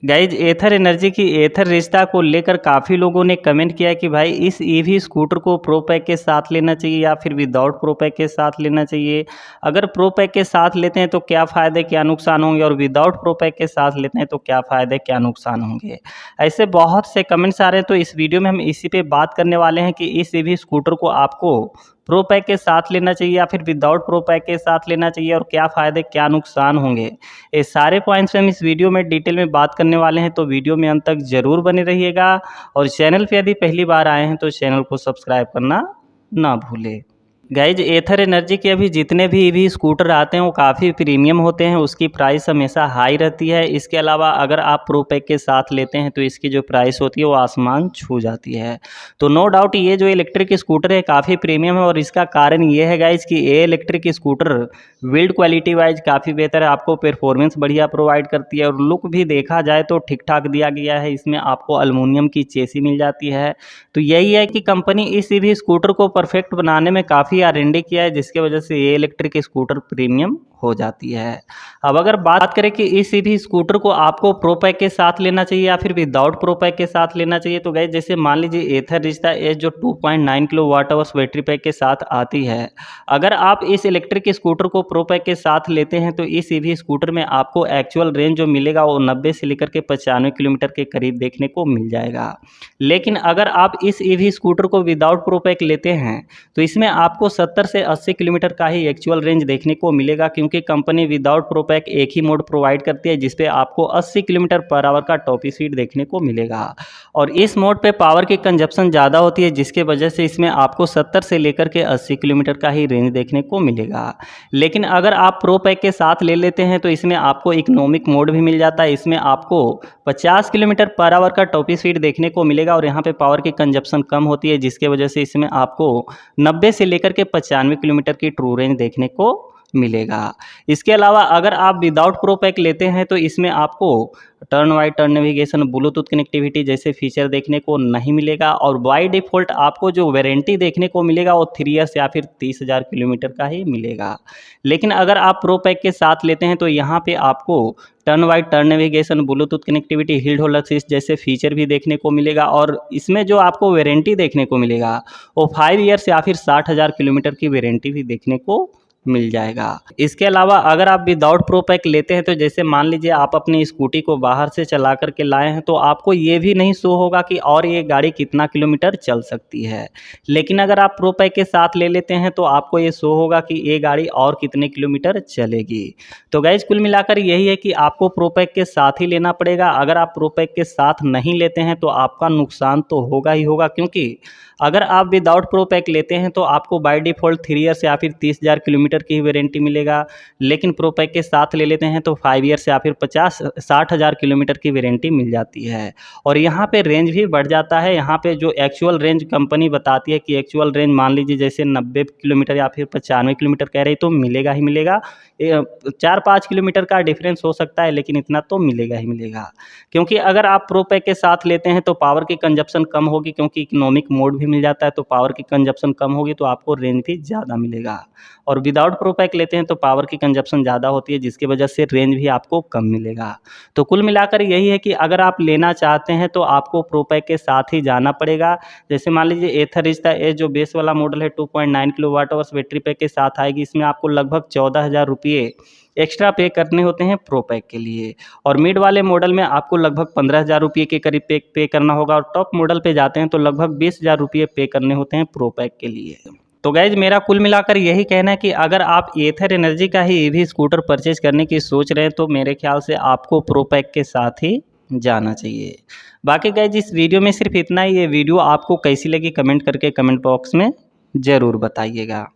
Guys एथर energy की एथर रिश्ता को लेकर काफ़ी लोगों ने कमेंट किया कि भाई इस ईवी स्कूटर को प्रो पैक के साथ लेना चाहिए या फिर विदाउट प्रो पैक के साथ लेना चाहिए। अगर प्रो पैक के साथ लेते हैं तो क्या फ़ायदे क्या नुकसान होंगे और विदाउट प्रो पैक के साथ लेते हैं तो क्या फ़ायदे क्या नुकसान होंगे। ऐसे बहुत से कमेंट्स आ रहे हैं, तो इस वीडियो में हम इसी पे बात करने वाले हैं कि इस ईवी स्कूटर को आपको प्रो पैक के साथ लेना चाहिए या फिर विदाउट प्रो पैक के साथ लेना चाहिए और क्या फ़ायदे क्या नुकसान होंगे। ये सारे पॉइंट्स हम इस वीडियो में डिटेल में बात करने वाले हैं, तो वीडियो में अंत तक ज़रूर बने रहिएगा। और चैनल पे यदि पहली बार आए हैं तो चैनल को सब्सक्राइब करना ना भूलें। गाइज एथर एनर्जी के अभी जितने भी ईवी स्कूटर आते हैं वो काफ़ी प्रीमियम होते हैं, उसकी प्राइस हमेशा हाई रहती है। इसके अलावा अगर आप प्रो पैक के साथ लेते हैं तो इसकी जो प्राइस होती है वो आसमान छू जाती है। तो नो डाउट ये जो इलेक्ट्रिक स्कूटर है काफ़ी प्रीमियम है, और इसका कारण ये है गाइज कि ये electric scooter build quality wise काफ़ी बेहतर है, आपको परफॉर्मेंस बढ़िया प्रोवाइड करती है और लुक भी देखा जाए तो ठीक ठाक दिया गया है। इसमें आपको एल्युमिनियम की चेसी मिल जाती है। तो यही है कि कंपनी इस ईवी स्कूटर को परफेक्ट बनाने में काफ़ी R&D किया है, जिसके वजह से ये इलेक्ट्रिक स्कूटर प्रीमियम हो जाती है। अब अगर बात करें कि इस ईवी स्कूटर को आपको प्रो पैक के साथ लेना चाहिए या फिर विदाउट प्रो पैक के साथ लेना चाहिए, तो गाइस जैसे मान लीजिए एथर रिश्ता एज जो 2.9 किलोवाट आवर्स बैटरी पैक के साथ आती है। अगर आप इस इलेक्ट्रिक स्कूटर को प्रो पैक के साथ लेते हैं तो इस ईवी स्कूटर में आपको एक्चुअल रेंज जो मिलेगा वो 90 से लेकर के 95 किलोमीटर के करीब देखने को मिल जाएगा। लेकिन अगर आप इस ईवी स्कूटर को विदाउट प्रो पैक लेते हैं तो इसमें आपको 70 से 80 किलोमीटर का ही एक्चुअल रेंज देखने को मिलेगा, क्योंकि कंपनी विदाउट प्रो पैक एक ही मोड प्रोवाइड करती है जिसपे आपको 80 किलोमीटर पर आवर का टॉप स्पीड देखने को मिलेगा। और इस मोड पे पावर की कंजप्शन ज़्यादा होती है, जिसके वजह से इसमें आपको 70 से लेकर के 80 किलोमीटर का ही रेंज देखने को मिलेगा। लेकिन अगर आप प्रो पैक के साथ ले लेते हैं तो इसमें आपको इकोनॉमिक मोड भी मिल जाता है। इसमें आपको 50 किलोमीटर पर आवर का टॉप स्पीड देखने को मिलेगा और यहाँ पे पावर की कंजप्शन कम होती है, जिसके वजह से इसमें आपको 90 से लेकर के 95 किलोमीटर की ट्रू रेंज देखने को मिलेगा। इसके अलावा अगर आप विदाउट प्रो पैक लेते हैं तो इसमें आपको turn by turn navigation, Bluetooth connectivity जैसे फीचर देखने को नहीं मिलेगा। और बाय डिफ़ॉल्ट आपको जो वारंटी देखने को मिलेगा वो 3 ईयर्स या फिर 30,000 किलोमीटर का ही मिलेगा। लेकिन अगर आप प्रो पैक के साथ लेते हैं तो यहाँ पे आपको turn by turn navigation, Bluetooth connectivity, hill hold assist जैसे फीचर भी देखने को मिलेगा। और इसमें जो आपको वारंटी देखने को मिलेगा वो 5 ईयर्स या फिर 60,000 किलोमीटर की वारंटी भी देखने को मिल जाएगा। इसके अलावा अगर आप विदाउट प्रो पैक लेते हैं तो जैसे मान लीजिए आप अपनी स्कूटी को बाहर से चला करके लाए हैं तो आपको ये भी नहीं शो होगा कि और ये गाड़ी कितना किलोमीटर चल सकती है। लेकिन अगर आप प्रो पैक के साथ ले लेते हैं तो आपको ये शो होगा कि ये गाड़ी और कितने किलोमीटर चलेगी। तो गाइज कुल मिलाकर यही है कि आपको प्रो पैक के साथ ही लेना पड़ेगा। अगर आप प्रो पैक के साथ नहीं लेते हैं तो आपका नुकसान तो होगा ही होगा, क्योंकि अगर आप विदाउट प्रो पैक लेते हैं तो आपको बाय डिफ़ॉल्ट 3 ईयर्स या फिर 30,000 किलोमीटर की वारंटी मिलेगा। लेकिन प्रो पैक के साथ ले लेते हैं तो 5 ईयर्स या फिर 60,000 किलोमीटर की वारंटी मिल जाती है। और यहाँ पे रेंज भी बढ़ जाता है। यहाँ पे जो एक्चुअल रेंज कंपनी बताती है कि एक्चुअल रेंज मान लीजिए जैसे 90 किलोमीटर या फिर 95 किलोमीटर कह रही, तो मिलेगा ही मिलेगा। 4-5 किलोमीटर का डिफरेंस हो सकता है, लेकिन इतना तो मिलेगा ही मिलेगा। क्योंकि अगर आप प्रो पैक के साथ लेते हैं तो पावर की कंजप्शन कम होगी, क्योंकि इकोनॉमिक मोड भी मिल जाता है, तो पावर की कंजप्शन कम होगी तो आपको रेंज भी ज़्यादा मिलेगा। और विदाउट प्रो पैक लेते हैं तो पावर की कंजप्शन ज़्यादा होती है, जिसकी वजह से रेंज भी आपको कम मिलेगा। तो कुल मिलाकर यही है कि अगर आप लेना चाहते हैं तो आपको प्रो पैक के साथ ही जाना पड़ेगा। जैसे मान लीजिए एथर रिश्ता ये जो बेस वाला मॉडल है 2.9 किलोवाट आवर्स बैटरी पैक के साथ आएगी। इसमें आपको लगभग 14,000 रुपये एक्स्ट्रा पे करने होते हैं प्रो पैक के लिए। और मिड वाले मॉडल में आपको लगभग 15,000 रुपये के करीब पे करना होगा। और टॉप मॉडल पे जाते हैं तो लगभग 20,000 रुपये पे करने होते हैं प्रो पैक के लिए। तो गाइज मेरा कुल मिलाकर यही कहना है कि अगर आप एथर एनर्जी का ही ईवी स्कूटर परचेज करने की सोच रहे हैं तो मेरे ख्याल से आपको प्रो पैक के साथ ही जाना चाहिए। बाकी गाइज इस वीडियो में सिर्फ इतना ही। ये वीडियो आपको कैसी लगी कमेंट करके कमेंट बॉक्स में ज़रूर बताइएगा।